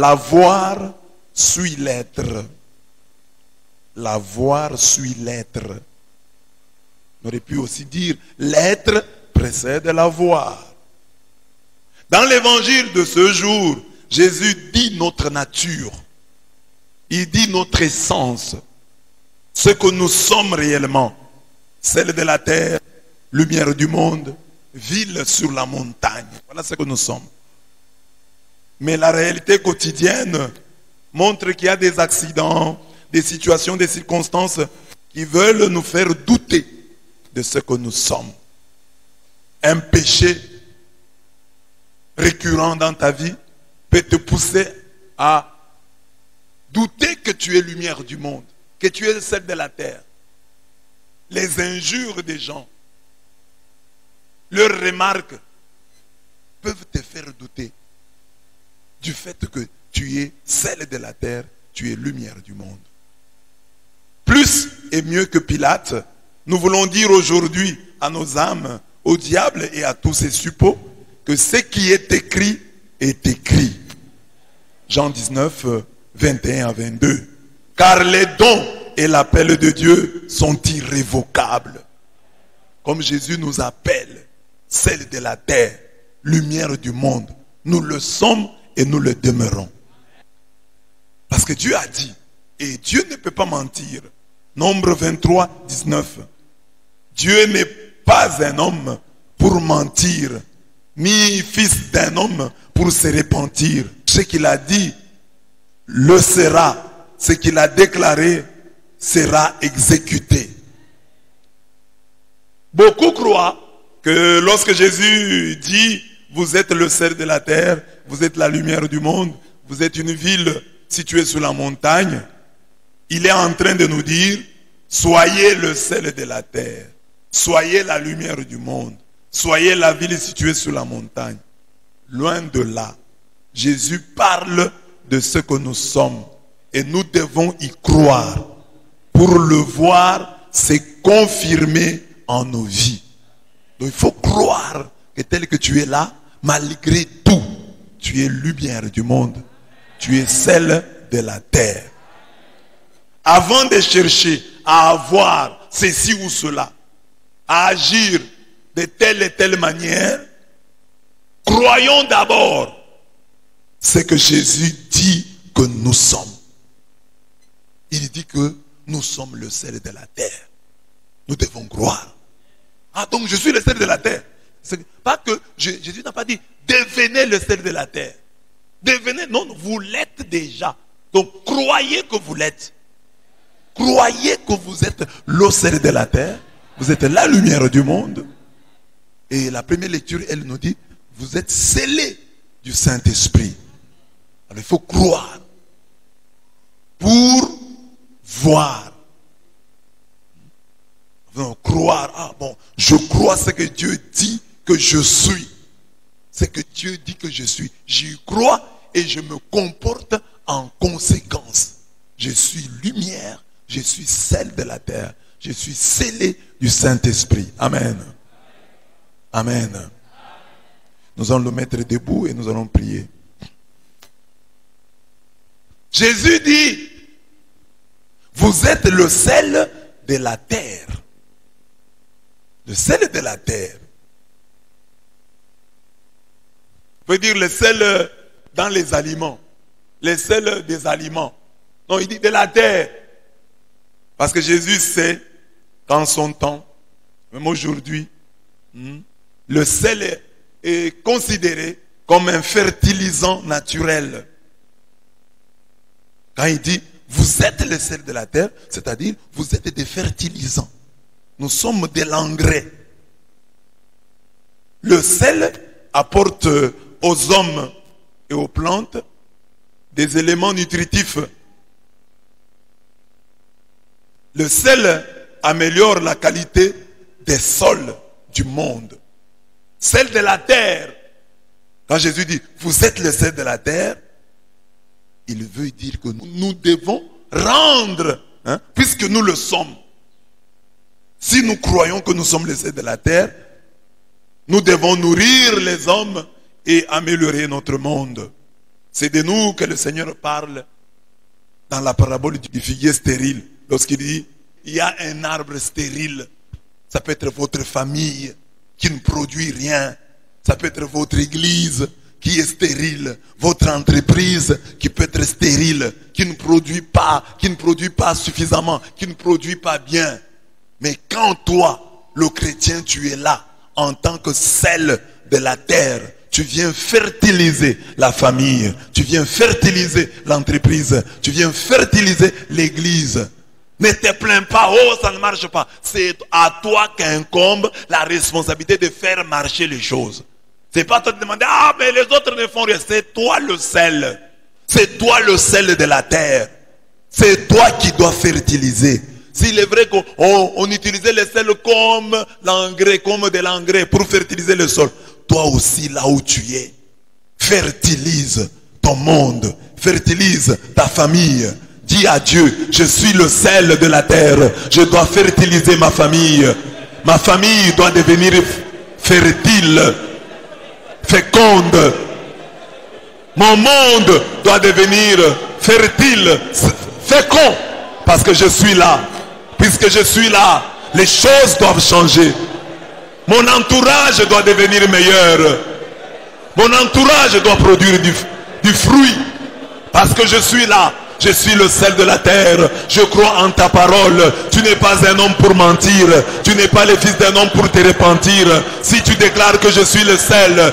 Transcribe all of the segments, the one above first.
L'avoir suit l'être. L'avoir suit l'être. On aurait pu aussi dire l'être précède l'avoir. Dans l'évangile de ce jour, Jésus dit notre nature. Il dit notre essence. Ce que nous sommes réellement. Celle de la terre, lumière du monde, ville sur la montagne. Voilà ce que nous sommes. Mais la réalité quotidienne montre qu'il y a des accidents, des situations, des circonstances qui veulent nous faire douter de ce que nous sommes. Un péché récurrent dans ta vie peut te pousser à douter que tu es lumière du monde, que tu es celle de la terre. Les injures des gens, leurs remarques peuvent te faire douter du fait que tu es celle de la terre, tu es lumière du monde. Plus et mieux que Pilate, nous voulons dire aujourd'hui à nos âmes, au diable et à tous ses suppôts, que ce qui est écrit est écrit. Jean 19, 21 à 22. Car les dons et l'appel de Dieu sont irrévocables. Comme Jésus nous appelle, celle de la terre, lumière du monde, nous le sommes et nous le demeurons. Parce que Dieu a dit, et Dieu ne peut pas mentir. Nombre 23, 19. Dieu n'est pas un homme pour mentir, ni fils d'un homme pour se repentir. Ce qu'il a dit le sera. Ce qu'il a déclaré sera exécuté. Beaucoup croient que lorsque Jésus dit vous êtes le sel de la terre, vous êtes la lumière du monde, vous êtes une ville située sur la montagne, il est en train de nous dire soyez le sel de la terre, soyez la lumière du monde, soyez la ville située sur la montagne. Loin de là, Jésus parle de ce que nous sommes et nous devons y croire pour le voir se confirmer en nos vies. Donc il faut croire que tel que tu es là, malgré tout, tu es lumière du monde, tu es celle de la terre. Avant de chercher à avoir ceci ou cela, à agir de telle et telle manière, croyons d'abord ce que Jésus dit que nous sommes. Il dit que nous sommes le sel de la terre. Nous devons croire. Ah, donc je suis le sel de la terre. C'est pas que Jésus n'a pas dit devenez le sel de la terre. Devenez, non, vous l'êtes déjà. Donc croyez que vous l'êtes. Croyez que vous êtes le sel de la terre. Vous êtes la lumière du monde. Et la première lecture, elle nous dit vous êtes scellés du Saint-Esprit. Alors il faut croire pour voir. Donc, croire, ah bon, je crois ce que Dieu dit que je suis. Ce que Dieu dit que je suis. J'y crois et je me comporte en conséquence. Je suis lumière, je suis celle de la terre. Je suis scellé du Saint-Esprit. Amen. Amen. Nous allons le mettre debout et nous allons prier. Jésus dit, vous êtes le sel de la terre. Le sel de la terre. On peut dire le sel dans les aliments. Le sel des aliments. Non, il dit de la terre. Parce que Jésus sait qu'en son temps, même aujourd'hui, le sel est considéré comme un fertilisant naturel. Quand il dit, vous êtes le sel de la terre, c'est-à-dire, vous êtes des fertilisants. Nous sommes de l'engrais. Le sel apporte aux hommes et aux plantes des éléments nutritifs. Le sel améliore la qualité des sols du monde. Sel de la terre. Quand Jésus dit, vous êtes le sel de la terre, il veut dire que nous devons rendre, puisque nous le sommes. Si nous croyons que nous sommes le sel de la terre, nous devons nourrir les hommes et améliorer notre monde. C'est de nous que le Seigneur parle dans la parabole du figuier stérile. Lorsqu'il dit, il y a un arbre stérile. Ça peut être votre famille qui ne produit rien. Ça peut être votre église qui est stérile. Votre entreprise qui peut être stérile, qui ne produit pas suffisamment, qui ne produit pas bien. Mais quand toi, le chrétien, tu es là, en tant que sel de la terre, tu viens fertiliser la famille, tu viens fertiliser l'entreprise, tu viens fertiliser l'église. Ne te plains pas, oh ça ne marche pas. C'est à toi qu'incombe la responsabilité de faire marcher les choses. C'est pas toi de demander, ah mais les autres ne font rien. C'est toi le sel. C'est toi le sel de la terre. C'est toi qui dois fertiliser. S'il est vrai qu'on utilisait le sel comme l'engrais, comme de l'engrais pour fertiliser le sol, toi aussi là où tu es, fertilise ton monde, fertilise ta famille. Dis à Dieu, je suis le sel de la terre, je dois fertiliser ma famille. Ma famille doit devenir fertile, féconde. Mon monde doit devenir fertile, fécond, parce que je suis là. Puisque je suis là, les choses doivent changer. Mon entourage doit devenir meilleur. Mon entourage doit produire du fruit. Parce que je suis là. Je suis le sel de la terre. Je crois en ta parole. Tu n'es pas un homme pour mentir. Tu n'es pas le fils d'un homme pour te repentir. Si tu déclares que je suis le sel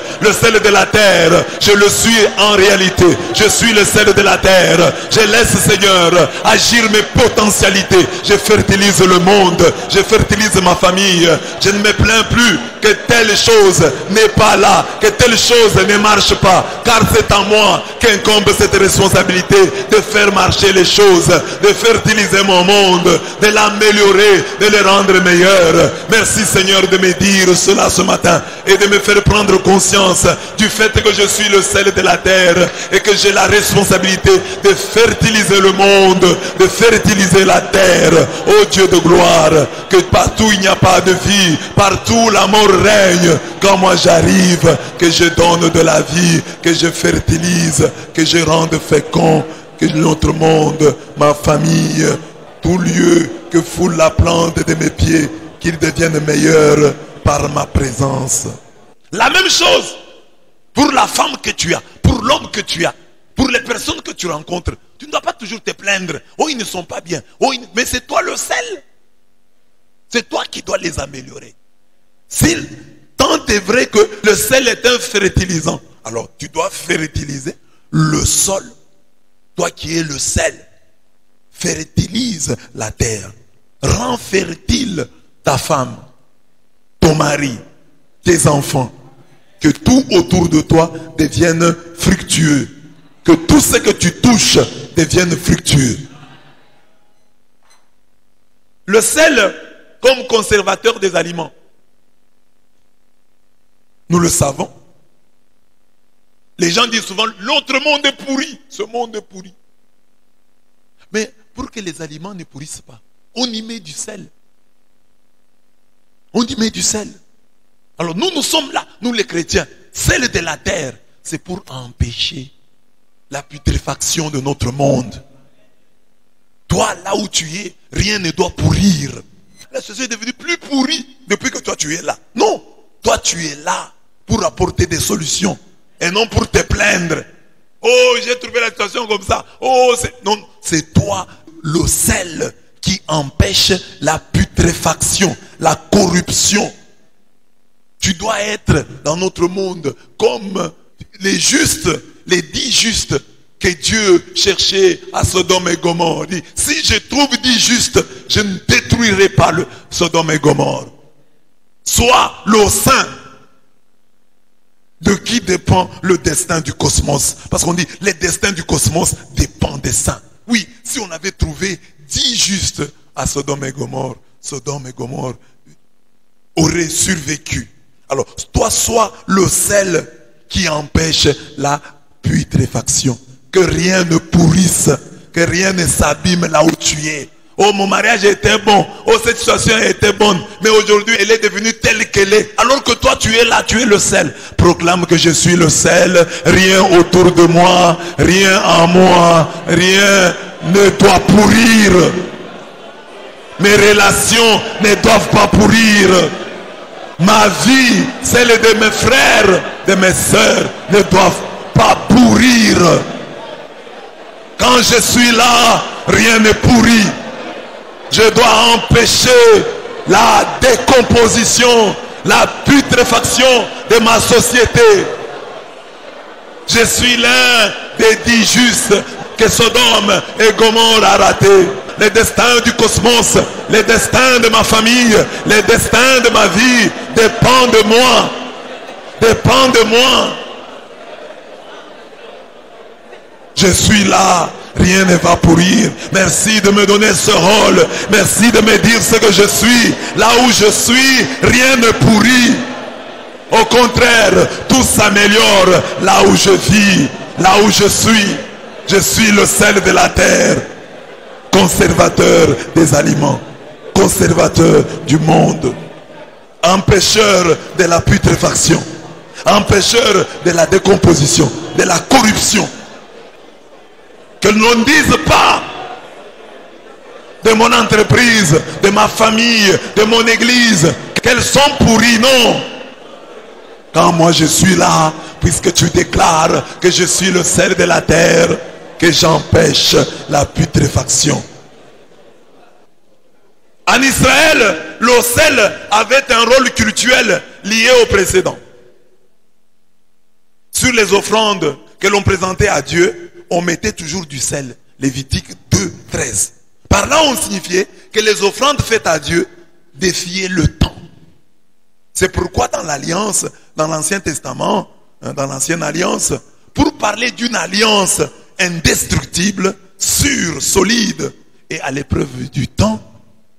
de la terre, je le suis en réalité. Je suis le sel de la terre. Je laisse, Seigneur, agir mes potentialités. Je fertilise le monde. Je fertilise ma famille. Je ne me plains plus que telle chose n'est pas là, que telle chose ne marche pas. Car c'est en moi qu'incombe cette responsabilité de faire marcher les choses, de fertiliser mon monde, de l'améliorer, de le rendre meilleur. Merci Seigneur de me dire cela ce matin et de me faire prendre conscience du fait que je suis le sel de la terre et que j'ai la responsabilité de fertiliser le monde, de fertiliser la terre. Oh Dieu de gloire, que partout il n'y a pas de vie, partout la mort règne. Quand moi j'arrive, que je donne de la vie, que je fertilise, que je rende fécond, que notre monde, ma famille, tout lieu que foule la plante de mes pieds, qu'il devienne meilleur par ma présence. La même chose pour la femme que tu as, pour l'homme que tu as, pour les personnes que tu rencontres. Tu ne dois pas toujours te plaindre. Oh, ils ne sont pas bien. Oh, mais c'est toi le sel. C'est toi qui dois les améliorer. Tant est vrai que le sel est un fertilisant, alors tu dois fertiliser le sol. Toi qui es le sel, fertilise la terre. Rends fertile ta femme, ton mari, tes enfants. Que tout autour de toi devienne fructueux. Que tout ce que tu touches devienne fructueux. Le sel comme conservateur des aliments. Nous le savons. Les gens disent souvent, l'autre monde est pourri. Ce monde est pourri. Mais pour que les aliments ne pourrissent pas, on y met du sel. On y met du sel. Alors nous sommes là, nous les chrétiens. Sel de la terre, c'est pour empêcher la putréfaction de notre monde. Toi, là où tu es, rien ne doit pourrir. La société est devenue plus pourrie depuis que toi tu es là. Non, toi tu es là pour apporter des solutions. Et non pour te plaindre. Oh, j'ai trouvé la situation comme ça. Oh, non, c'est toi le sel qui empêche la putréfaction, la corruption. Tu dois être dans notre monde comme les justes, les 10 justes que Dieu cherchait à Sodome et Gomorrhe. Il dit, si je trouve 10 justes, je ne détruirai pas le Sodome et Gomorrhe. Sois le saint. De qui dépend le destin du cosmos? Parce qu'on dit, le destin du cosmos dépend des saints. Oui, si on avait trouvé 10 justes à Sodome et Gomorrhe auraient survécu. Alors, toi, sois le sel qui empêche la putréfaction. Que rien ne pourrisse, que rien ne s'abîme là où tu es. Oh, mon mariage était bon. Oh, cette situation était bonne. Mais aujourd'hui, elle est devenue telle qu'elle est. Alors que toi, tu es là, tu es le sel. Proclame que je suis le sel. Rien autour de moi, rien en moi, rien ne doit pourrir. Mes relations ne doivent pas pourrir. Ma vie, celle de mes frères, de mes sœurs, ne doivent pas pourrir. Quand je suis là, rien ne pourrit. Je dois empêcher la décomposition, la putréfaction de ma société. Je suis l'un des 10 justes que Sodome et Gomorrhe a raté. Les destins du cosmos, les destins de ma famille, les destins de ma vie dépendent de moi. Dépendent de moi. Je suis là. Rien ne va pourrir. Merci de me donner ce rôle. Merci de me dire ce que je suis. Là où je suis, rien ne pourrit. Au contraire, tout s'améliore là où je vis, là où je suis. Je suis le sel de la terre. Conservateur des aliments. Conservateur du monde. Empêcheur de la putréfaction. Empêcheur de la décomposition, de la corruption. Que l'on ne dise pas de mon entreprise, de ma famille, de mon église, qu'elles sont pourries, non. Quand moi je suis là, puisque tu déclares que je suis le sel de la terre, que j'empêche la putréfaction. En Israël, le sel avait un rôle cultuel lié au précédent. Sur les offrandes que l'on présentait à Dieu, on mettait toujours du sel. Lévitique 2, 13. Par là, on signifiait que les offrandes faites à Dieu défiaient le temps. C'est pourquoi dans l'alliance, dans l'Ancien Testament, dans l'Ancienne Alliance, pour parler d'une alliance indestructible, sûre, solide, et à l'épreuve du temps,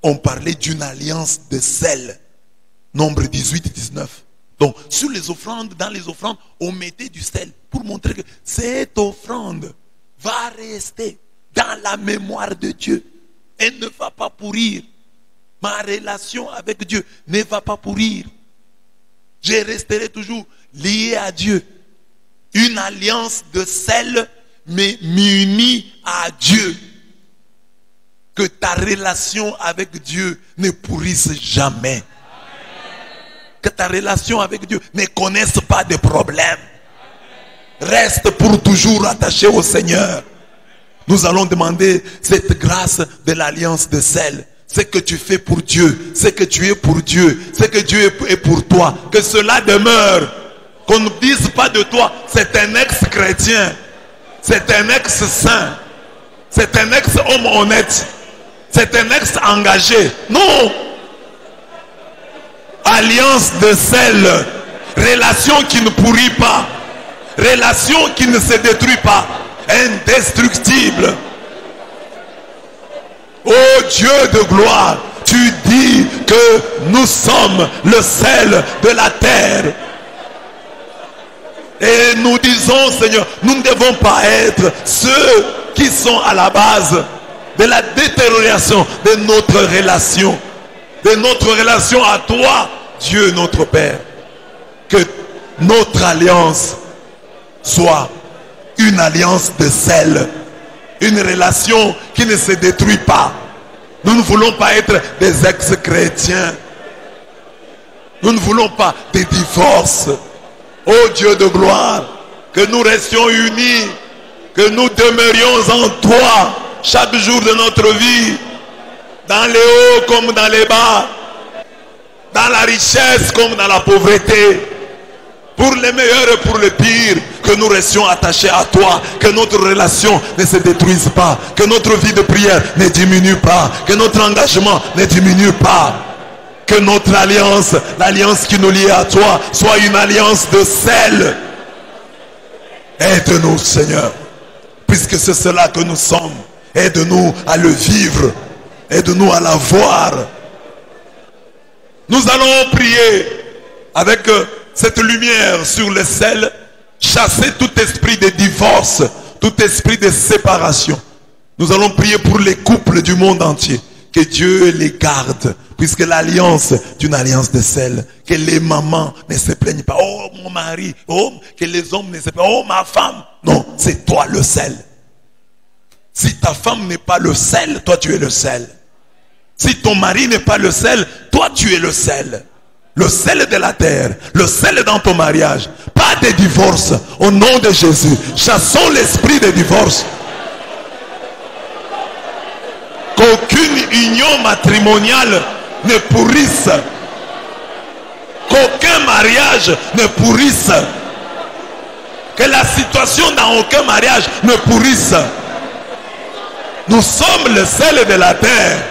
on parlait d'une alliance de sel. Nombre 18, 19. Donc, sur les offrandes, dans les offrandes, on mettait du sel pour montrer que cette offrande va rester dans la mémoire de Dieu. Elle ne va pas pourrir. Ma relation avec Dieu ne va pas pourrir. Je resterai toujours lié à Dieu. Une alliance de sel, mais unie à Dieu. Que ta relation avec Dieu ne pourrisse jamais. Que ta relation avec Dieu ne connaisse pas de problème. Reste pour toujours attaché au Seigneur. Nous allons demander cette grâce de l'alliance de sel. Ce que tu fais pour Dieu, ce que tu es pour Dieu, ce que Dieu est pour toi, que cela demeure. Qu'on ne dise pas de toi, c'est un ex-chrétien, c'est un ex-saint, c'est un ex-homme honnête, c'est un ex-engagé. Non! Alliance de sel, relation qui ne pourrit pas, relation qui ne se détruit pas, indestructible. Ô Dieu de gloire, tu dis que nous sommes le sel de la terre. Et nous disons, Seigneur, nous ne devons pas être ceux qui sont à la base de la détérioration de notre relation à toi, Dieu notre Père. Que notre alliance soit une alliance de sel, une relation qui ne se détruit pas. Nous ne voulons pas être des ex-chrétiens. Nous ne voulons pas des divorces. Ô Dieu de gloire, que nous restions unis, que nous demeurions en toi chaque jour de notre vie, dans les hauts comme dans les bas, dans la richesse comme dans la pauvreté, pour les meilleurs et pour les pires, que nous restions attachés à toi, que notre relation ne se détruise pas, que notre vie de prière ne diminue pas, que notre engagement ne diminue pas, que notre alliance, l'alliance qui nous lie à toi, soit une alliance de sel. Aide-nous, Seigneur, puisque c'est cela que nous sommes. Aide-nous à le vivre, aide-nous à l'avoir. Nous allons prier avec cette lumière sur le sel, chasser tout esprit de divorce, tout esprit de séparation. Nous allons prier pour les couples du monde entier. Que Dieu les garde, puisque l'alliance est une alliance de sel. Que les mamans ne se plaignent pas. Oh mon mari, oh, que les hommes ne se plaignent pas. Oh ma femme. Non, c'est toi le sel. Si ta femme n'est pas le sel, toi tu es le sel. Si ton mari n'est pas le sel, toi tu es le sel. Le sel de la terre, le sel dans ton mariage. Pas de divorce, au nom de Jésus. Chassons l'esprit de divorce. Qu'aucune union matrimoniale ne pourrisse. Qu'aucun mariage ne pourrisse. Que la situation dans aucun mariage ne pourrisse. Nous sommes le sel de la terre.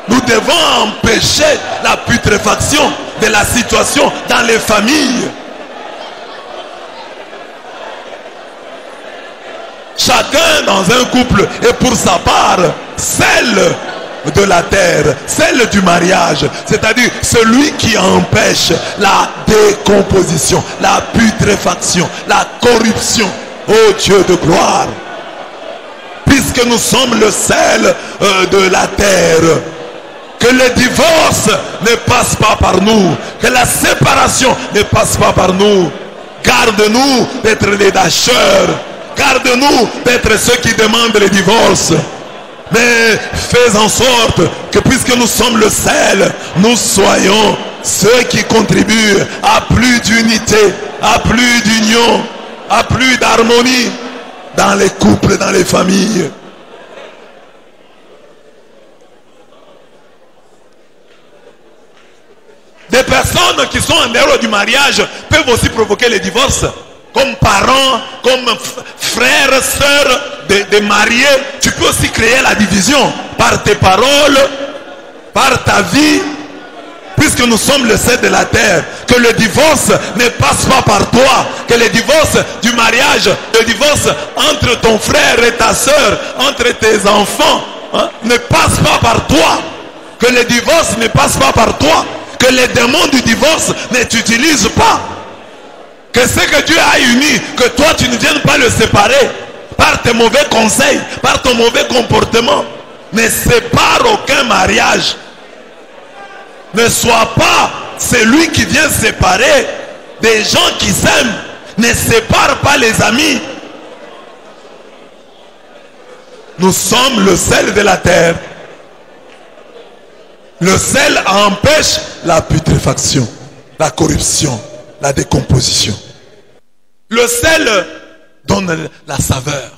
Nous devons empêcher la putréfaction de la situation dans les familles. Chacun dans un couple est pour sa part sel de la terre, sel du mariage, c'est-à-dire celui qui empêche la décomposition, la putréfaction, la corruption. Oh Dieu de gloire, puisque nous sommes le sel de la terre, que le divorce ne passe pas par nous, que la séparation ne passe pas par nous. Garde-nous d'être les lâcheurs. Garde-nous d'être ceux qui demandent le divorce. Mais fais en sorte que puisque nous sommes le sel, nous soyons ceux qui contribuent à plus d'unité, à plus d'union, à plus d'harmonie dans les couples, dans les familles. Des personnes qui sont en dehors du mariage peuvent aussi provoquer le divorce. Comme parents, comme frères, sœurs de mariés, tu peux aussi créer la division par tes paroles, par ta vie, puisque nous sommes le sel de la terre. Que le divorce ne passe pas par toi, que le divorce du mariage, le divorce entre ton frère et ta sœur, entre tes enfants, ne passe pas par toi. Que le divorce ne passe pas par toi. Que les démons du divorce ne t'utilisent pas. Que ce que Dieu a uni, que toi tu ne viennes pas le séparer par tes mauvais conseils, par ton mauvais comportement. Ne sépare aucun mariage. Ne sois pas celui qui vient séparer des gens qui s'aiment. Ne sépare pas les amis. Nous sommes le sel de la terre. Le sel empêche la putréfaction, la corruption, la décomposition. Le sel donne la saveur.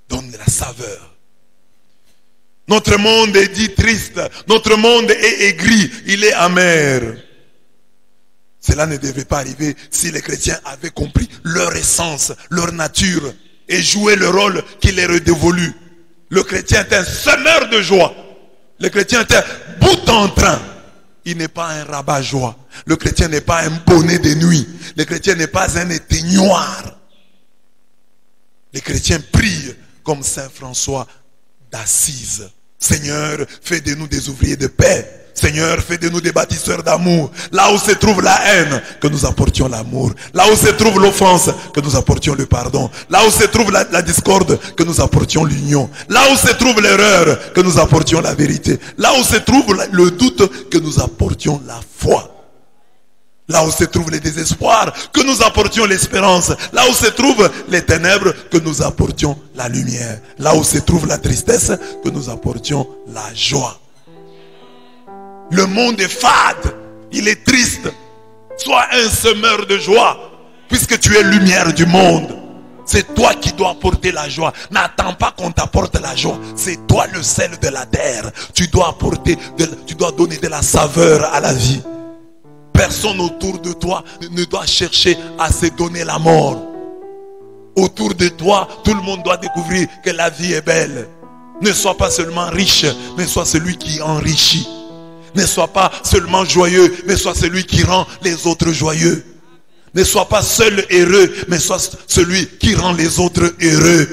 Donne la saveur. Notre monde est dit triste. Notre monde est aigri. Il est amer. Cela ne devait pas arriver si les chrétiens avaient compris leur essence, leur nature et joué le rôle qui leur est dévolu. Le chrétien est un semeur de joie. Le chrétien est un bout en train. Il n'est pas un rabat-joie. Le chrétien n'est pas un bonnet de nuit. Le chrétien n'est pas un éteignoir. Les chrétiens prient comme Saint François d'Assise. Seigneur, fais de nous des ouvriers de paix. Seigneur, fais de nous des bâtisseurs d'amour. Là où se trouve la haine, que nous apportions l'amour. Là où se trouve l'offense, que nous apportions le pardon. Là où se trouve la discorde, que nous apportions l'union. Là où se trouve l'erreur, que nous apportions la vérité. Là où se trouve le doute, que nous apportions la foi. Là où se trouve le désespoir, que nous apportions l'espérance. Là où se trouvent les ténèbres, que nous apportions la lumière. Là où se trouve la tristesse, que nous apportions la joie. Le monde est fade, il est triste. Sois un semeur de joie, puisque tu es lumière du monde. C'est toi qui dois apporter la joie. N'attends pas qu'on t'apporte la joie. C'est toi le sel de la terre. Tu dois donner de la saveur à la vie. Personne autour de toi ne doit chercher à se donner la mort. Autour de toi, tout le monde doit découvrir que la vie est belle. Ne sois pas seulement riche, mais sois celui qui enrichit. Ne sois pas seulement joyeux, mais sois celui qui rend les autres joyeux. Ne sois pas seul heureux, mais sois celui qui rend les autres heureux.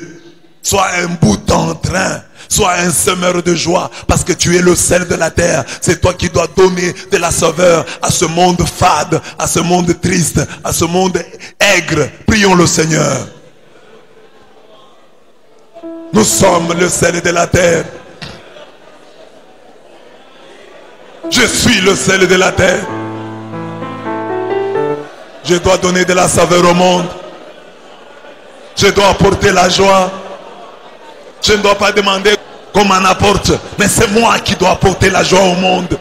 Sois un bout en train. Sois un semeur de joie, parce que tu es le sel de la terre. C'est toi qui dois donner de la saveur à ce monde fade, à ce monde triste, à ce monde aigre. Prions le Seigneur. Nous sommes le sel de la terre. Je suis le sel de la terre. Je dois donner de la saveur au monde. Je dois apporter la joie. Je ne dois pas demander qu'on m'en apporte, mais c'est moi qui dois apporter la joie au monde.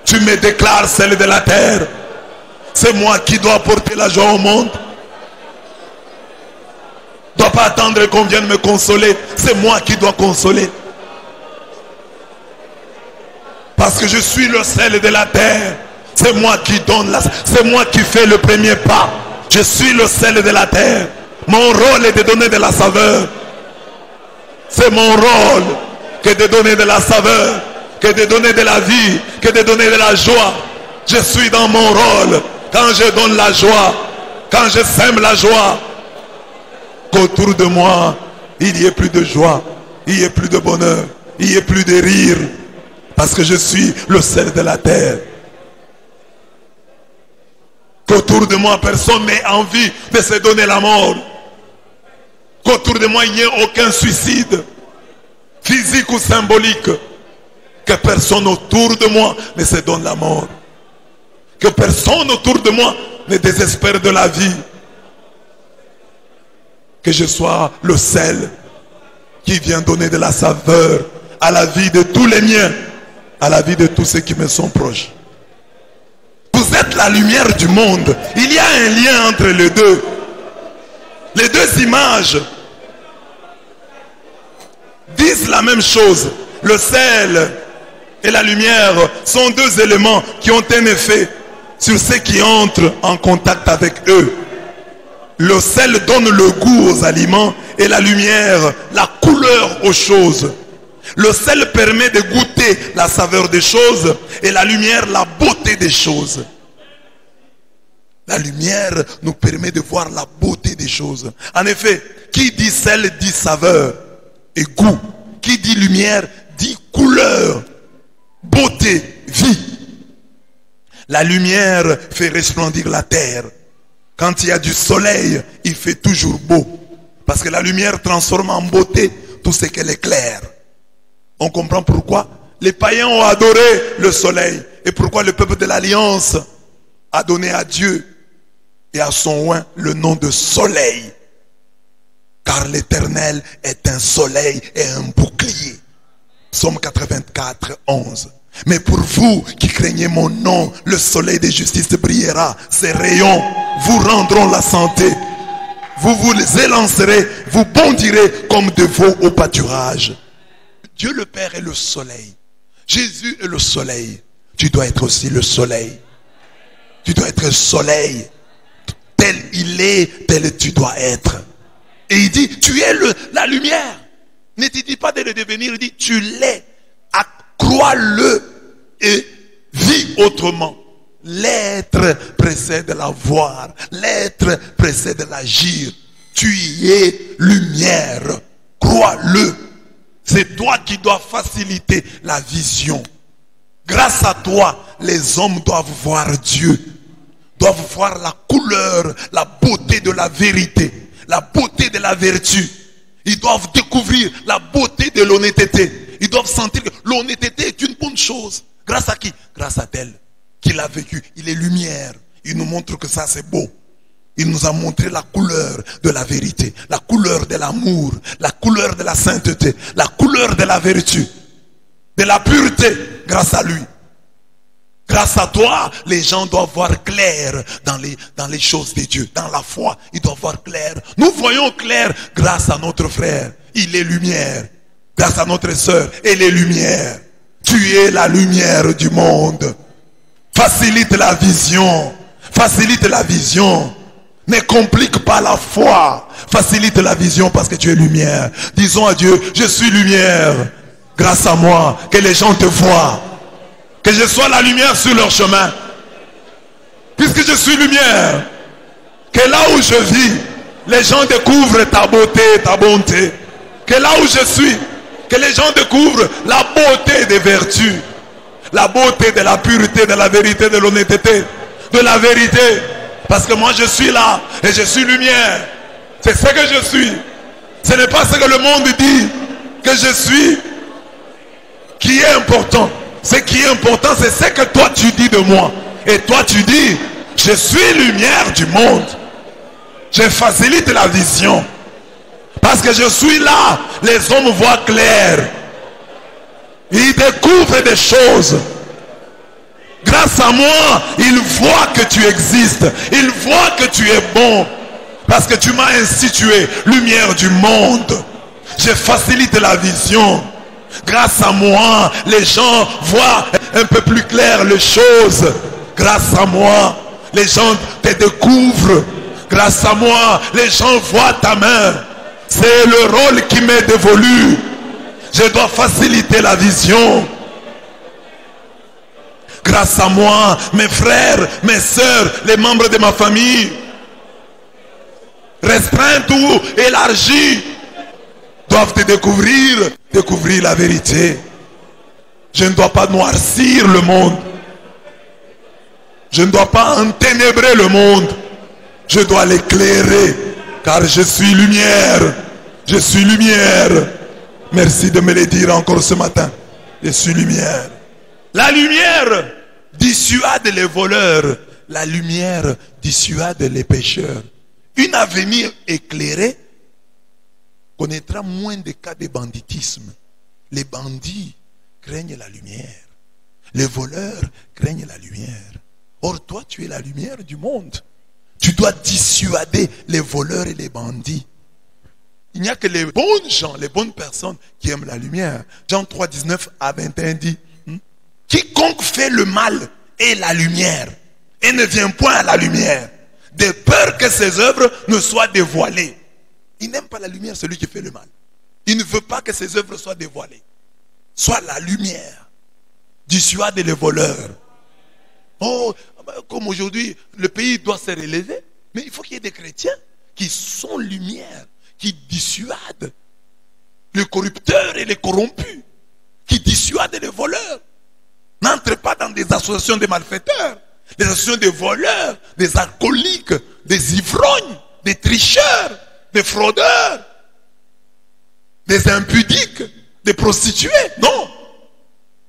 Tu me déclares sel de la terre. C'est moi qui dois apporter la joie au monde. Je ne dois pas attendre qu'on vienne me consoler. C'est moi qui dois consoler. Parce que je suis le sel de la terre. C'est moi qui donne c'est moi qui fais le premier pas. Je suis le sel de la terre. Mon rôle est de donner de la saveur. C'est mon rôle que de donner de la saveur, que de donner de la vie, que de donner de la joie. Je suis dans mon rôle. Quand je donne la joie, quand je sème la joie, qu'autour de moi, il n'y ait plus de joie, il n'y ait plus de bonheur, il n'y ait plus de rire. Parce que je suis le sel de la terre. Qu'autour de moi, personne n'ait envie de se donner la mort. Qu'autour de moi, il n'y ait aucun suicide, physique ou symbolique. Que personne autour de moi ne se donne la mort. Que personne autour de moi ne désespère de la vie. Que je sois le sel qui vient donner de la saveur à la vie de tous les miens, à la vie de tous ceux qui me sont proches. Vous êtes la lumière du monde. Il y a un lien entre les deux. Les deux images disent la même chose. Le sel et la lumière sont deux éléments qui ont un effet sur ceux qui entrent en contact avec eux. Le sel donne le goût aux aliments et la lumière la couleur aux choses. Le sel permet de goûter la saveur des choses et la lumière la beauté des choses. La lumière nous permet de voir la beauté des choses. En effet, qui dit sel dit saveur et goût. Qui dit lumière dit couleur, beauté, vie. La lumière fait resplendir la terre. Quand il y a du soleil, il fait toujours beau. Parce que la lumière transforme en beauté tout ce qu'elle éclaire. On comprend pourquoi les païens ont adoré le soleil. Et pourquoi le peuple de l'Alliance a donné à Dieu et à son oint le nom de soleil. Car l'Éternel est un soleil et un bouclier. Psaume 84, 11. Mais pour vous qui craignez mon nom, le soleil de justice brillera. Ses rayons vous rendront la santé. Vous vous élancerez, vous bondirez comme de veaux au pâturage. Dieu le Père est le soleil. Jésus est le soleil. Tu dois être aussi le soleil. Tu dois être le soleil. Tel il est, tel tu dois être. Et il dit, tu es la lumière. Ne te dis pas de le devenir, il dit, tu l'es. Crois-le et vis autrement. L'être précède la voir. L'être précède l'agir. Tu y es lumière. Crois-le. C'est toi qui dois faciliter la vision. Grâce à toi, les hommes doivent voir Dieu. Doivent voir la couleur, la beauté de la vérité. La beauté de la vertu. Ils doivent découvrir la beauté de l'honnêteté. Ils doivent sentir que l'honnêteté est une bonne chose. Grâce à qui? Grâce à tel qui l'a vécu. Il est lumière. Il nous montre que ça c'est beau. Il nous a montré la couleur de la vérité, la couleur de l'amour, la couleur de la sainteté, la couleur de la vertu, de la pureté, grâce à lui. Grâce à toi, les gens doivent voir clair dans les choses de Dieu, dans la foi. Ils doivent voir clair. Nous voyons clair grâce à notre frère. Il est lumière. Grâce à notre sœur, elle est lumière. Tu es la lumière du monde. Facilite la vision. Facilite la vision. Ne complique pas la foi. Facilite la vision parce que tu es lumière. Disons à Dieu, je suis lumière. Grâce à moi, que les gens te voient. Que je sois la lumière sur leur chemin. Puisque je suis lumière. Que là où je vis, les gens découvrent ta beauté, ta bonté. Que là où je suis, que les gens découvrent la beauté des vertus. La beauté de la pureté, de la vérité, de l'honnêteté. De la vérité. Parce que moi je suis là et je suis lumière. C'est ce que je suis. Ce n'est pas ce que le monde dit que je suis qui est important. Ce qui est important, c'est ce que toi tu dis de moi. Et toi tu dis, je suis lumière du monde. Je facilite la vision. Parce que je suis là, les hommes voient clair. Ils découvrent des choses. Grâce à moi, ils voient que tu existes. Ils voient que tu es bon. Parce que tu m'as institué lumière du monde. Je facilite la vision. Grâce à moi, les gens voient un peu plus clair les choses. Grâce à moi, les gens te découvrent. Grâce à moi, les gens voient ta main. C'est le rôle qui m'est dévolu. Je dois faciliter la vision. Grâce à moi, mes frères, mes sœurs, les membres de ma famille, restreints ou élargis, doivent te découvrir la vérité. Je ne dois pas noircir le monde. Je ne dois pas enténébrer le monde. Je dois l'éclairer, car je suis lumière. Je suis lumière. Merci de me le dire encore ce matin. Je suis lumière. La lumière dissuade les voleurs. La lumière dissuade les pécheurs. Une avenir éclairée connaîtra moins de cas de banditisme. Les bandits craignent la lumière. Les voleurs craignent la lumière. Or, toi, tu es la lumière du monde. Tu dois dissuader les voleurs et les bandits. Il n'y a que les bonnes gens, les bonnes personnes qui aiment la lumière. Jean 3, 19 à 21 dit, quiconque fait le mal est la lumière et ne vient point à la lumière, de peur que ses œuvres ne soient dévoilées. Il n'aime pas la lumière, celui qui fait le mal. Il ne veut pas que ses œuvres soient dévoilées. Sois la lumière. Dissuade les voleurs. Oh, comme aujourd'hui, le pays doit se relever. Mais il faut qu'il y ait des chrétiens qui sont lumière, qui dissuadent les corrupteurs et les corrompus, qui dissuadent les voleurs. N'entre pas dans des associations de malfaiteurs, des associations de voleurs, des alcooliques, des ivrognes, des tricheurs, des fraudeurs, des impudiques, des prostituées. Non.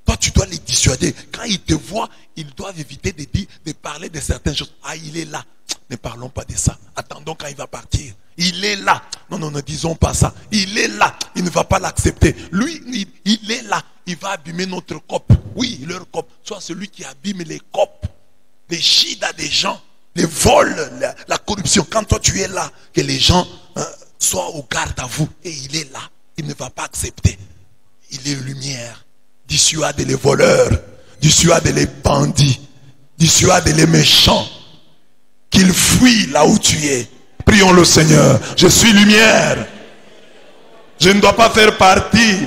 Toi, tu dois les dissuader. Quand ils te voient, ils doivent éviter de parler de certaines choses. Ah, il est là. Ne parlons pas de ça. Attendons quand il va partir. Il est là. Non, non, ne disons pas ça. Il est là. Il ne va pas l'accepter. Lui, il est là. Il va abîmer notre cop. Oui, leur cop. Soit celui qui abîme les copes, les chidas des gens, les vols, la corruption. Quand toi tu es là, que les gens soient au garde à vous. Et il est là. Il ne va pas accepter. Il est lumière. Dissuade les voleurs. Dissuade les bandits. Dissuade les méchants. Qu'ils fuient là où tu es. Prions le Seigneur. Je suis lumière. Je ne dois pas faire partie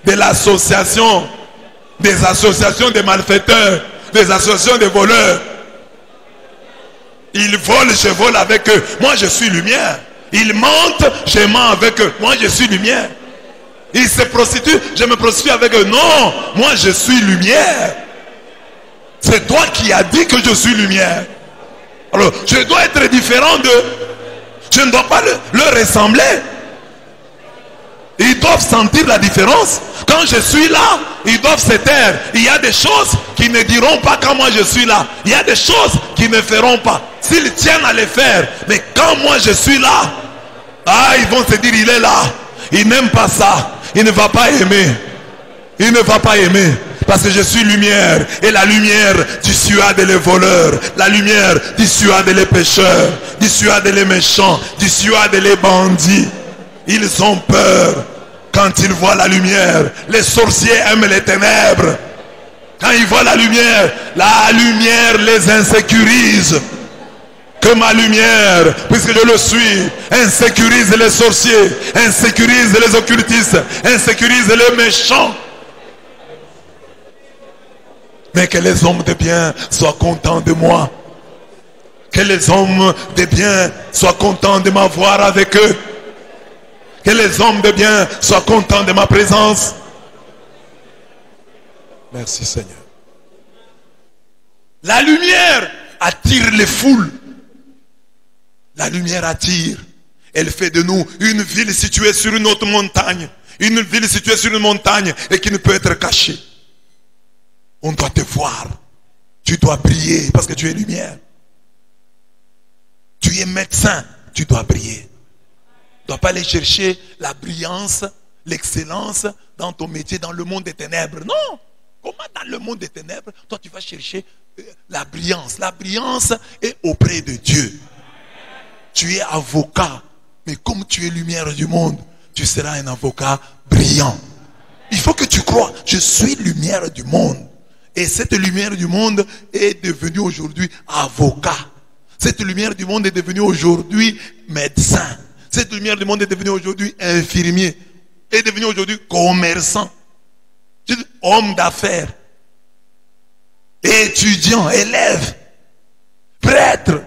de l'association, des associations de malfaiteurs, des associations de voleurs. Ils volent, je vole avec eux. Moi, je suis lumière. Ils mentent, je mens avec eux. Moi, je suis lumière. Ils se prostituent, je me prostitue avec eux. Non, moi, je suis lumière. C'est toi qui as dit que je suis lumière. Alors, je dois être différent d'eux. Je ne dois pas leur ressembler. Ils doivent sentir la différence. Quand je suis là, ils doivent se taire. Il y a des choses qu'ils ne diront pas quand moi je suis là. Il y a des choses qu'ils ne feront pas. S'ils tiennent à les faire. Mais quand moi je suis là, ah, ils vont se dire, il est là. Il n'aime pas ça. Il ne va pas aimer. Il ne va pas aimer. Parce que je suis lumière. Et la lumière dissuade les voleurs. La lumière dissuade les pécheurs. Dissuade les méchants. Dissuade les bandits. Ils ont peur quand ils voient la lumière. Les sorciers aiment les ténèbres. Quand ils voient la lumière les insécurise. Que ma lumière, puisque je le suis, insécurise les sorciers, insécurise les occultistes, insécurise les méchants. Mais que les hommes de bien soient contents de moi. Que les hommes de bien soient contents de m'avoir avec eux. Que les hommes de bien soient contents de ma présence. Merci Seigneur. La lumière attire les foules. La lumière attire. Elle fait de nous une ville située sur une haute montagne. Une ville située sur une montagne et qui ne peut être cachée. On doit te voir. Tu dois briller parce que tu es lumière. Tu es médecin, tu dois briller. Tu ne dois pas aller chercher la brillance, l'excellence dans ton métier, dans le monde des ténèbres. Non! Comment dans le monde des ténèbres, toi tu vas chercher la brillance? La brillance est auprès de Dieu. Tu es avocat, mais comme tu es lumière du monde, tu seras un avocat brillant. Il faut que tu crois, je suis lumière du monde. Et cette lumière du monde est devenue aujourd'hui avocat. Cette lumière du monde est devenue aujourd'hui médecin. Cette lumière du monde est devenue aujourd'hui infirmier. Est devenue aujourd'hui commerçant. Homme d'affaires. Étudiant, élève. Prêtre.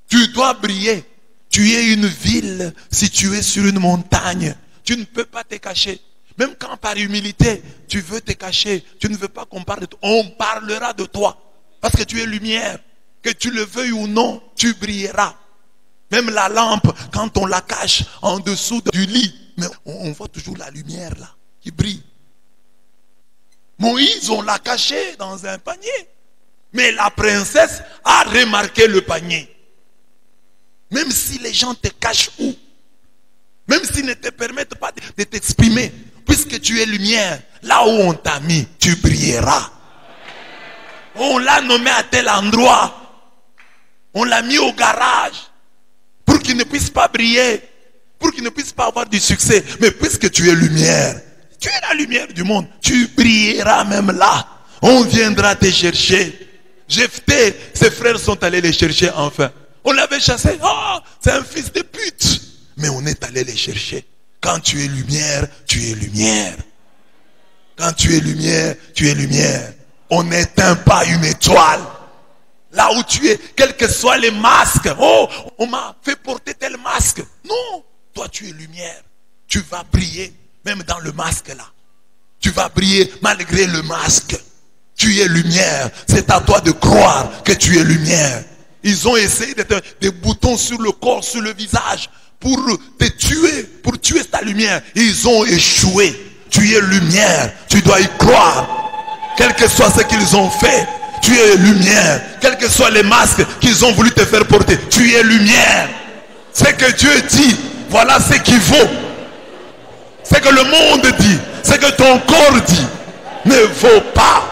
Tu dois briller. Tu es une ville située sur une montagne. Tu ne peux pas te cacher. Même quand par humilité, tu veux te cacher, tu ne veux pas qu'on parle de toi, on parlera de toi. Parce que tu es lumière. Que tu le veuilles ou non, tu brilleras. Même la lampe, quand on la cache en dessous du lit, mais on voit toujours la lumière là, qui brille. Moïse, on l'a caché dans un panier. Mais la princesse a remarqué le panier. Même si les gens te cachent où, même s'ils ne te permettent pas de t'exprimer, puisque tu es lumière, là où on t'a mis, tu brilleras. On l'a nommé à tel endroit. On l'a mis au garage pour qu'il ne puisse pas briller, pour qu'il ne puisse pas avoir du succès. Mais puisque tu es lumière, tu es la lumière du monde, tu brilleras même là. On viendra te chercher. Jephthé, ses frères sont allés les chercher enfin. On l'avait chassé. Oh, c'est un fils de pute. Mais on est allé les chercher. Quand tu es lumière, tu es lumière. Quand tu es lumière, tu es lumière. On n'éteint pas une étoile. Là où tu es, quels que soient les masques. Oh, on m'a fait porter tel masque. Non, toi tu es lumière. Tu vas briller, même dans le masque là. Tu vas briller malgré le masque. Tu es lumière. C'est à toi de croire que tu es lumière. Ils ont essayé de te des boutons sur le corps, sur le visage, pour te tuer, pour tuer ta lumière. Ils ont échoué. Tu es lumière. Tu dois y croire. Quel que soit ce qu'ils ont fait, tu es lumière. Quels que soient les masques qu'ils ont voulu te faire porter, tu es lumière. Ce que Dieu dit, voilà ce qui vaut. Ce que le monde dit, ce que ton corps dit, ne vaut pas.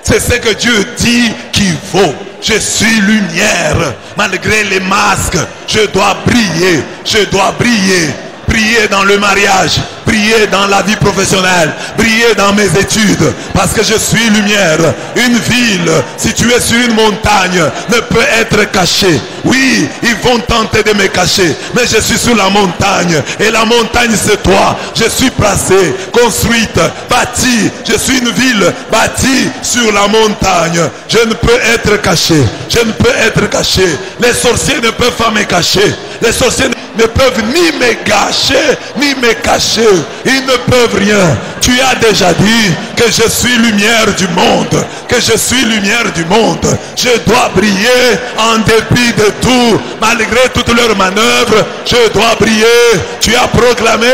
C'est ce que Dieu dit qui vaut. Je suis lumière. Malgré les masques, je dois briller. Je dois briller. Briller dans le mariage, briller dans la vie professionnelle, briller dans mes études, parce que je suis lumière. Une ville située sur une montagne ne peut être cachée. Oui, ils vont tenter de me cacher, mais je suis sur la montagne, et la montagne c'est toi. Je suis placé, construite, bâtie. Je suis une ville bâtie sur la montagne. Je ne peux être caché. Je ne peux être caché. Les sorciers ne peuvent pas me cacher. Les sorciers ne peuvent ni me gâcher, ni me cacher. Ils ne peuvent rien. Tu as déjà dit que je suis lumière du monde. Que je suis lumière du monde. Je dois briller en dépit de tout. Malgré toutes leurs manœuvres, je dois briller. Tu as proclamé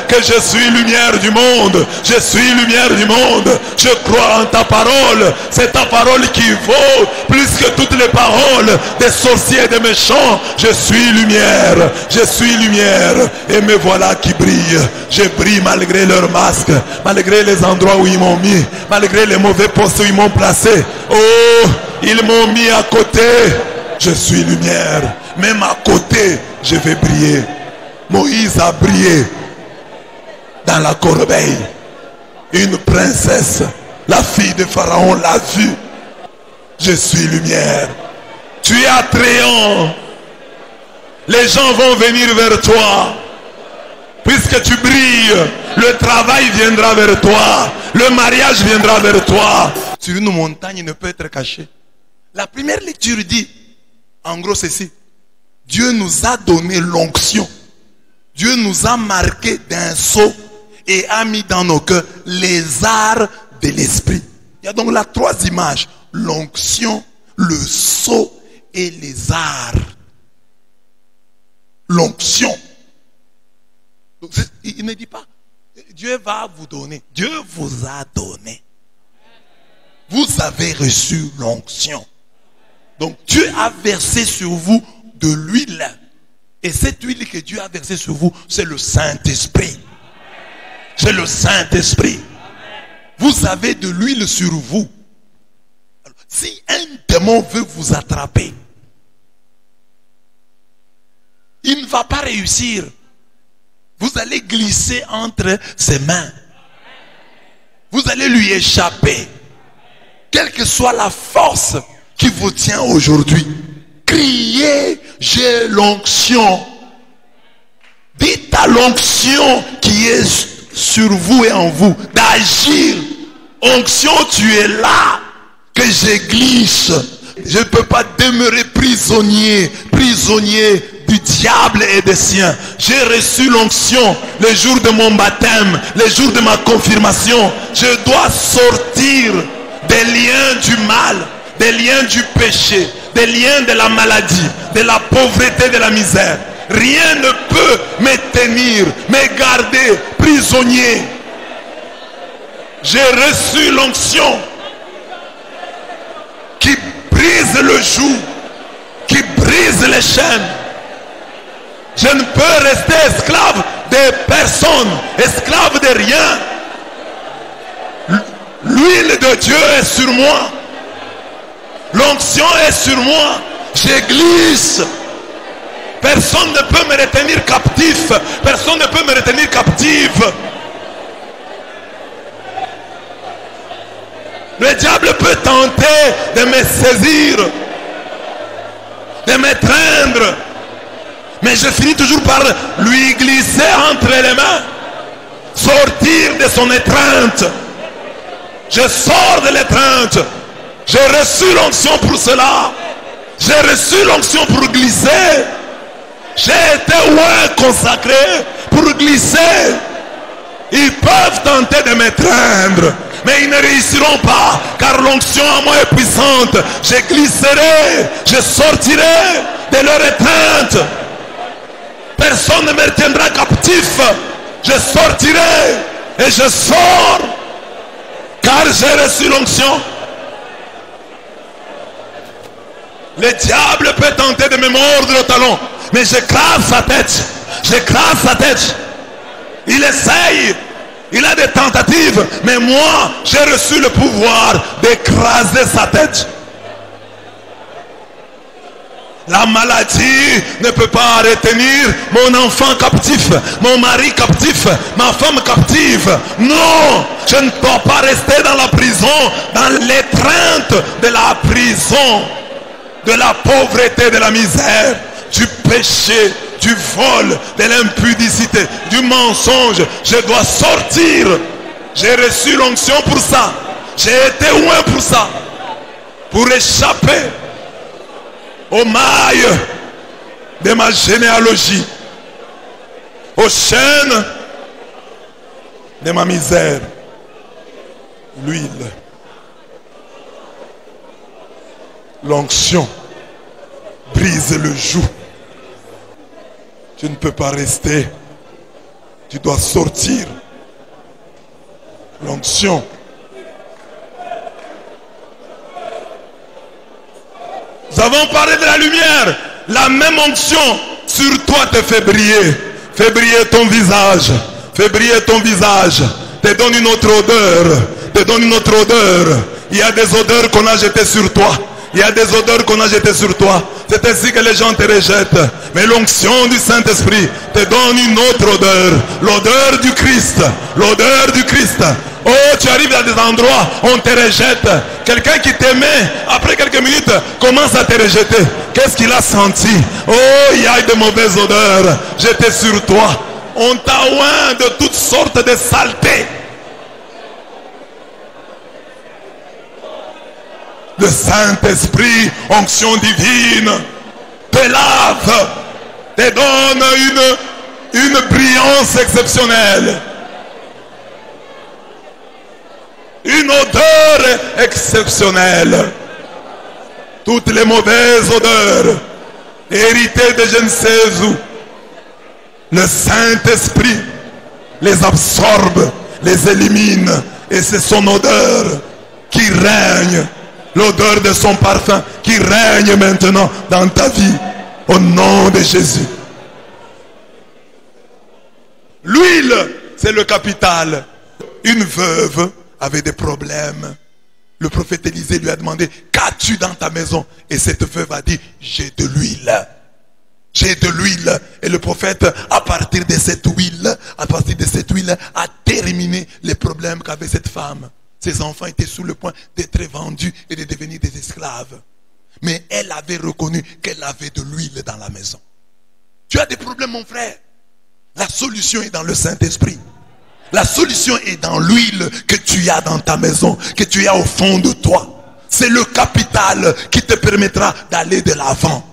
que je suis lumière du monde. Je suis lumière du monde. Je crois en ta parole. C'est ta parole qui vaut plus que toutes les paroles des sorciers et des méchants. Je suis lumière. Je suis lumière. Et me voilà qui brille. Je brille malgré leurs masques. Malgré les endroits où ils m'ont mis. Malgré les mauvais postes où ils m'ont placé. Oh, ils m'ont mis à côté. Je suis lumière. Même à côté, je vais briller. Moïse a brillé dans la corbeille. Une princesse, la fille de Pharaon, l'a vu. Je suis lumière. Tu es attrayant. Les gens vont venir vers toi. Puisque tu brilles, le travail viendra vers toi. Le mariage viendra vers toi. Sur une montagne, il ne peut être caché. La première lecture dit, en gros ceci: Dieu nous a donné l'onction. Dieu nous a marqué d'un sceau et a mis dans nos cœurs les arts de l'esprit. Il y a donc là 3 images: l'onction, le sceau et les arts. l'onction. Il ne dit pas, Dieu va vous donner. Dieu vous a donné. Vous avez reçu l'onction. Donc Dieu a versé sur vous de l'huile. Et cette huile que Dieu a versée sur vous, c'est le Saint-Esprit. C'est le Saint-Esprit. Vous avez de l'huile sur vous. Alors, si un démon veut vous attraper, il ne va pas réussir. Vous allez glisser entre ses mains. Vous allez lui échapper. Quelle que soit la force qui vous tient aujourd'hui, criez, j'ai l'onction. Dites à l'onction qui est sur vous et en vous d'agir. Onction, tu es là, que je glisse. Je ne peux pas demeurer prisonnier du diable et des siens. J'ai reçu l'onction le jour de mon baptême, le jour de ma confirmation. Je dois sortir des liens du mal, des liens du péché, des liens de la maladie, de la pauvreté, de la misère. Rien ne peut me tenir, me garder prisonnier. J'ai reçu l'onction qui brise le joug, qui brise les chaînes. Je ne peux rester esclave de personne, esclave de rien. L'huile de Dieu est sur moi. L'onction est sur moi. Je glisse. Personne ne peut me retenir captif. Personne ne peut me retenir captive. Le diable peut tenter de me saisir, de m'étreindre. Mais je finis toujours par lui glisser entre les mains. Sortir de son étreinte. Je sors de l'étreinte. J'ai reçu l'onction pour cela. J'ai reçu l'onction pour glisser. J'ai été loin consacré pour glisser. Ils peuvent tenter de m'étreindre, mais ils ne réussiront pas, car l'onction en moi est puissante. Je glisserai, je sortirai de leur étreinte. Personne ne me retiendra captif. Je sortirai et je sors, car j'ai reçu l'onction. Le diable peut tenter de me mordre le talon, mais j'écrase sa tête. J'écrase sa tête. Il essaye. Il a des tentatives. Mais moi, j'ai reçu le pouvoir d'écraser sa tête. La maladie ne peut pas retenir mon enfant captif, mon mari captif, ma femme captive. Non, je ne dois pas rester dans la prison, dans l'étreinte de la prison, de la pauvreté, de la misère, du péché, du vol, de l'impudicité, du mensonge. Je dois sortir. J'ai reçu l'onction pour ça. J'ai été loin pour ça. Pour échapper aux mailles de ma généalogie, aux chaînes de ma misère. L'huile, l'onction brise le joug. Tu ne peux pas rester. Tu dois sortir. L'onction. Nous avons parlé de la lumière. La même onction sur toi te fait briller. Fait briller ton visage. Fait briller ton visage. Te donne une autre odeur. Te donne une autre odeur. Il y a des odeurs qu'on a jetées sur toi. Il y a des odeurs qu'on a jetées sur toi. C'est ainsi que les gens te rejettent. Mais l'onction du Saint-Esprit te donne une autre odeur. L'odeur du Christ. L'odeur du Christ. Oh, tu arrives à des endroits, on te rejette. Quelqu'un qui t'aimait, après quelques minutes, commence à te rejeter. Qu'est-ce qu'il a senti? Oh, il y a de mauvaises odeurs. J'étais sur toi. On t'a oint de toutes sortes de saletés. Le Saint-Esprit, onction divine, te lave, te donne une brillance exceptionnelle. Une odeur exceptionnelle. Toutes les mauvaises odeurs héritées de je ne sais où, Le Saint-Esprit les absorbe, les élimine. Et c'est son odeur qui règne. L'odeur de son parfum qui règne maintenant dans ta vie. Au nom de Jésus. L'huile, c'est le capital. Une veuve avait des problèmes. Le prophète Élisée lui a demandé, qu'as-tu dans ta maison? Et cette veuve a dit, j'ai de l'huile. J'ai de l'huile. Et le prophète, à partir de cette huile, a terminé les problèmes qu'avait cette femme. Ses enfants étaient sous le point d'être vendus et de devenir des esclaves. Mais elle avait reconnu qu'elle avait de l'huile dans la maison. Tu as des problèmes, mon frère. La solution est dans le Saint-Esprit. La solution est dans l'huile que tu as dans ta maison, que tu as au fond de toi. C'est le capital qui te permettra d'aller de l'avant.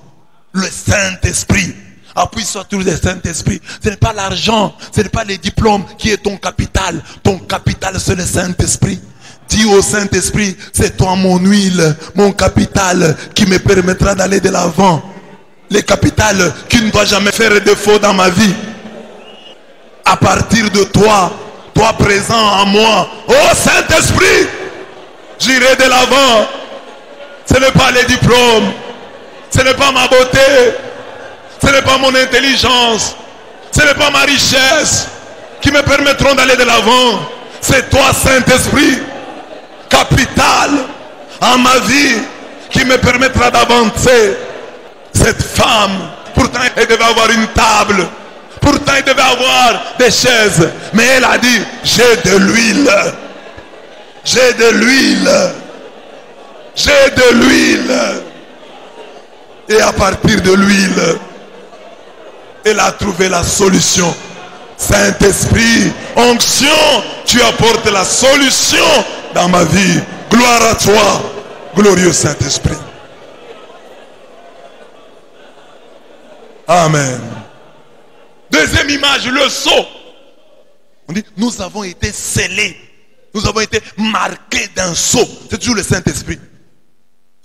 Le Saint-Esprit. Appuie-toi sur le Saint-Esprit. Ce n'est pas l'argent, ce n'est pas les diplômes qui est ton capital. Ton capital, c'est le Saint-Esprit. Dis au Saint-Esprit, c'est toi mon huile, mon capital qui me permettra d'aller de l'avant. Le capital qui ne doit jamais faire défaut dans ma vie. À partir de toi, toi présent en moi, oh Saint-Esprit, j'irai de l'avant. Ce n'est pas les diplômes, ce n'est pas ma beauté, ce n'est pas mon intelligence, ce n'est pas ma richesse qui me permettront d'aller de l'avant. C'est toi, Saint-Esprit, capital en ma vie qui me permettra d'avancer. Cette femme, pourtant elle devait avoir une table, pourtant elle devait avoir des chaises, mais elle a dit, j'ai de l'huile, j'ai de l'huile, j'ai de l'huile. Et à partir de l'huile, elle a trouvé la solution. Saint-Esprit, onction, tu apportes la solution dans ma vie. Gloire à toi, glorieux Saint-Esprit. Amen. Deuxième image, le sceau. On dit, nous avons été scellés. Nous avons été marqués d'un sceau. C'est toujours le Saint-Esprit.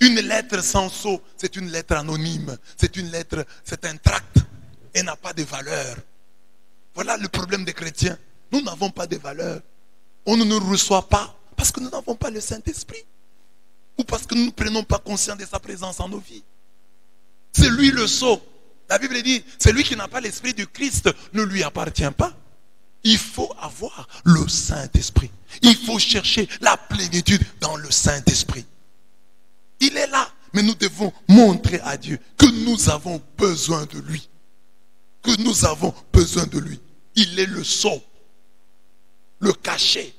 Une lettre sans sceau, c'est une lettre anonyme. C'est une lettre, c'est un tract. Elle n'a pas de valeur. Voilà le problème des chrétiens. Nous n'avons pas de valeur. On ne nous reçoit pas parce que nous n'avons pas le Saint-Esprit. Ou parce que nous ne prenons pas conscience de sa présence en nos vies. C'est lui le sceau. La Bible dit, celui qui n'a pas l'esprit du Christ ne lui appartient pas. Il faut avoir le Saint-Esprit. Il faut chercher la plénitude dans le Saint-Esprit. Il est là, mais nous devons montrer à Dieu que nous avons besoin de lui. Que nous avons besoin de lui. Il est le sceau, le cachet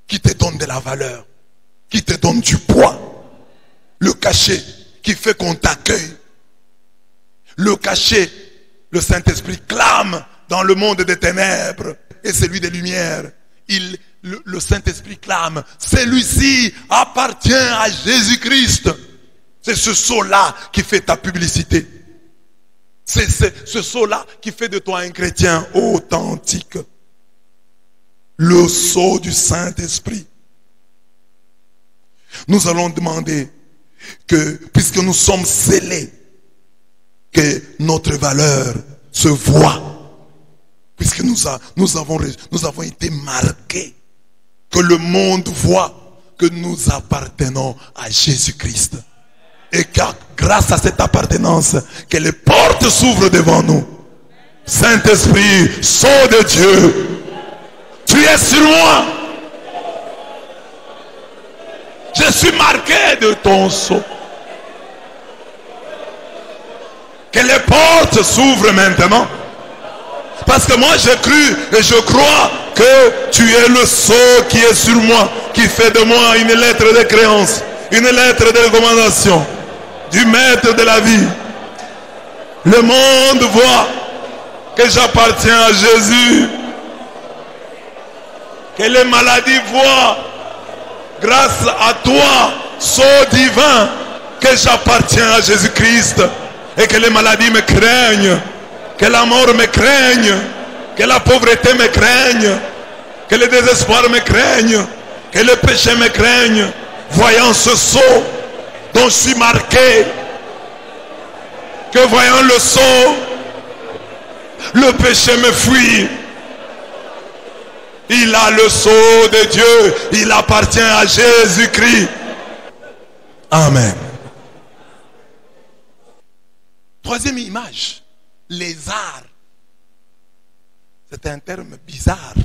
qui te donne de la valeur, qui te donne du poids. Le cachet qui fait qu'on t'accueille. Le cachet, le Saint-Esprit clame dans le monde des ténèbres et celui des lumières. Le Saint-Esprit clame, celui-ci appartient à Jésus-Christ. C'est ce sceau-là qui fait ta publicité. C'est ce sceau-là qui fait de toi un chrétien authentique. Le sceau du Saint-Esprit. Nous allons demander que, puisque nous sommes scellés, que notre valeur se voit. Puisque nous avons été marqués. Que le monde voit que nous appartenons à Jésus-Christ. Et car grâce à cette appartenance, que les portes s'ouvrent devant nous. Saint-Esprit, sceau de Dieu, tu es sur moi. Je suis marqué de ton sceau. Que les portes s'ouvrent maintenant. Parce que moi j'ai cru et je crois que tu es le sceau qui est sur moi, qui fait de moi une lettre de créance, une lettre de recommandation du maître de la vie. Le monde voit que j'appartiens à Jésus. Que les maladies voient, grâce à toi, sceau divin, que j'appartiens à Jésus-Christ. Et que les maladies me craignent, que la mort me craigne, que la pauvreté me craigne, que le désespoir me craigne, que le péché me craigne. Voyant ce sceau dont je suis marqué, que voyant le sceau Le péché me fuit. Il a le sceau de Dieu. Il appartient à Jésus-Christ. Amen. Troisième image. Lézard. C'est un terme bizarre.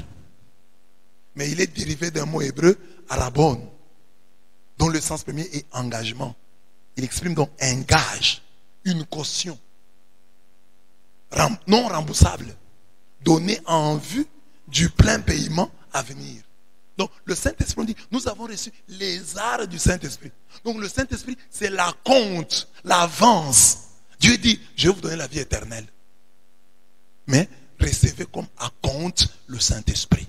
Mais il est dérivé d'un mot hébreu, arabon, dont le sens premier est engagement. Il exprime donc un gage, une caution non remboursable, donnée en vue du plein paiement à venir. Donc le Saint-Esprit dit, nous avons reçu les arts du Saint-Esprit. Donc le Saint-Esprit, c'est la compte, l'avance. Dieu dit, je vais vous donner la vie éternelle. Mais recevez comme à compte le Saint-Esprit.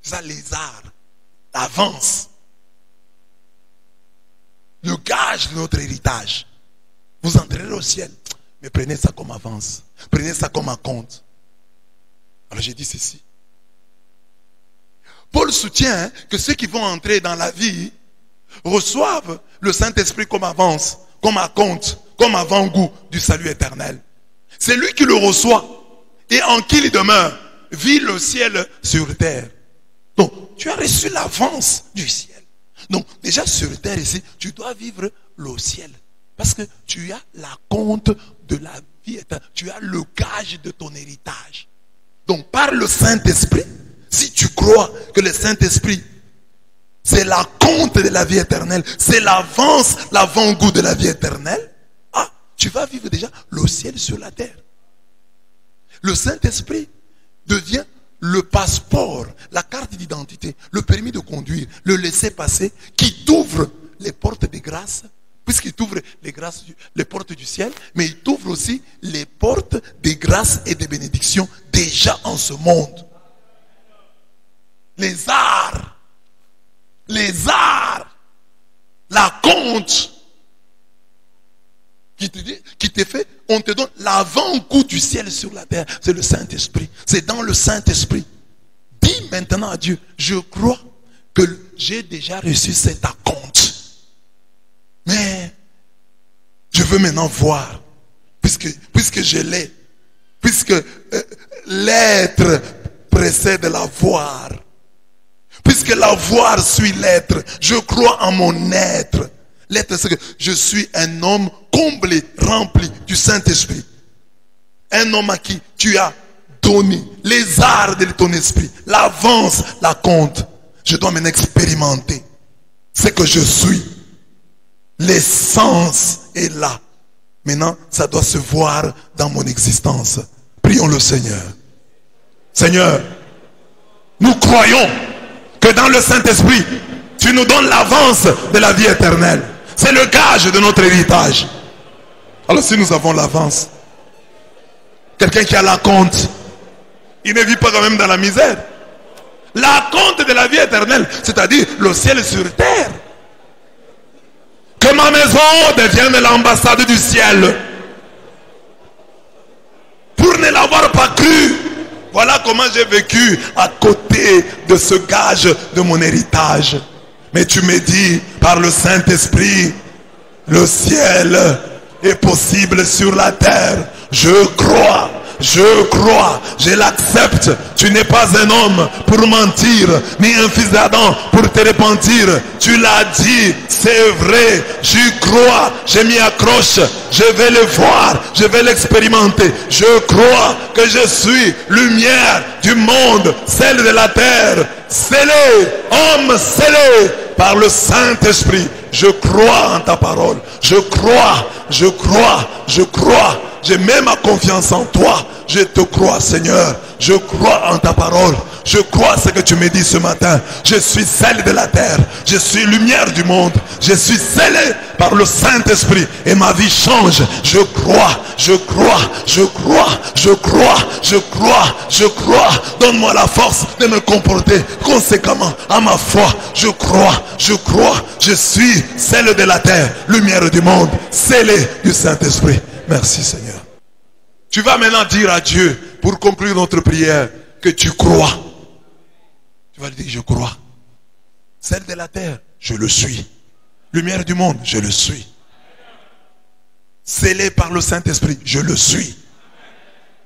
C'est ça les arts, l'avance. Le gage de notre héritage. Vous entrerez au ciel. Mais prenez ça comme avance. Prenez ça comme un compte. Alors j'ai dit ceci. Paul soutient que ceux qui vont entrer dans la vie reçoivent le Saint-Esprit comme avance, comme un compte, comme avant-goût du salut éternel. C'est lui qui le reçoit et en qui il demeure, vit le ciel sur terre. Donc, tu as reçu l'avance du ciel. Donc, déjà sur terre ici, tu dois vivre le ciel. Parce que tu as la compte de la vie éternelle. Tu as le gage de ton héritage. Donc, par le Saint-Esprit, si tu crois que le Saint-Esprit, c'est la compte de la vie éternelle, c'est l'avance, l'avant-goût de la vie éternelle, ah, tu vas vivre déjà le ciel sur la terre. Le Saint-Esprit devient le passeport, la carte d'identité, le permis de conduire, le laissez-passer qui t'ouvre les portes des grâces, puisqu'il t'ouvre les portes du ciel, mais il t'ouvre aussi les portes des grâces et des bénédictions déjà en ce monde. Les arts, la compte qui te fait, on te donne l'avant-goût du ciel sur la terre. C'est le Saint-Esprit. C'est dans le Saint-Esprit. Dis maintenant à Dieu, je crois que j'ai déjà reçu cet acompte. Mais je veux maintenant voir, puisque je l'ai, puisque l'être précède la voir, puisque la voir suit l'être, je crois en mon être. L'être, c'est que je suis un homme comblé, rempli du Saint-Esprit. Un homme à qui tu as donné les arts de ton esprit, l'avance, la compte. Je dois maintenant expérimenter ce que je suis. L'essence est là. Maintenant, ça doit se voir dans mon existence. Prions le Seigneur. Seigneur, nous croyons que dans le Saint-Esprit, tu nous donnes l'avance de la vie éternelle. C'est le gage de notre héritage. Alors si nous avons l'avance, quelqu'un qui a la compte, il ne vit pas quand même dans la misère. La compte de la vie éternelle, c'est-à-dire le ciel sur terre. Que ma maison devienne l'ambassade du ciel. Pour ne l'avoir pas cru, voilà comment j'ai vécu à côté de ce gage de mon héritage. Mais tu me dis, par le Saint-Esprit, le ciel est possible sur la terre. Je crois, je l'accepte. Tu n'es pas un homme pour mentir, ni un fils d'Adam pour te repentir. Tu l'as dit, c'est vrai, j'y crois, je m'y accroche, je vais le voir, je vais l'expérimenter. Je crois que je suis lumière du monde, celle de la terre, scellé, homme scellé par le Saint-Esprit. Je crois en ta parole, je crois, je mets ma confiance en toi. Je te crois, Seigneur. Je crois en ta parole. Je crois ce que tu me dis ce matin. Je suis celle de la terre. Je suis lumière du monde. Je suis scellé par le Saint-Esprit. Et ma vie change. Je crois. Donne-moi la force de me comporter conséquemment à ma foi. Je crois. Je suis celle de la terre. Lumière du monde. Scellé du Saint-Esprit. Merci, Seigneur. Tu vas maintenant dire à Dieu, pour conclure notre prière, que tu crois. Tu vas lui dire, je crois. Celle de la terre, je le suis. Lumière du monde, je le suis. Scellé par le Saint-Esprit, je le suis.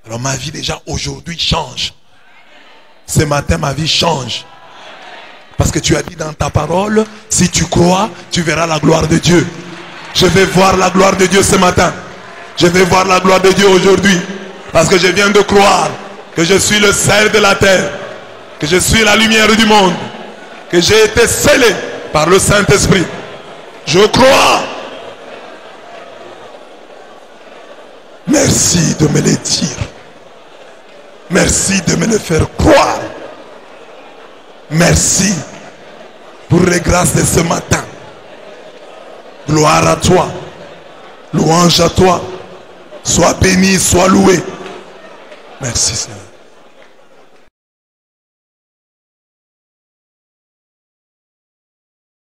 Alors ma vie déjà aujourd'hui change. Ce matin, ma vie change. Parce que tu as dit dans ta parole, si tu crois, tu verras la gloire de Dieu. Je vais voir la gloire de Dieu ce matin. Je vais voir la gloire de Dieu aujourd'hui. Parce que je viens de croire que je suis le sel de la terre. Que je suis la lumière du monde. Que j'ai été scellé par le Saint-Esprit. Je crois. Merci de me le dire. Merci de me le faire croire. Merci pour les grâces de ce matin. Gloire à toi. Louange à toi. Sois béni, sois loué. Merci Seigneur.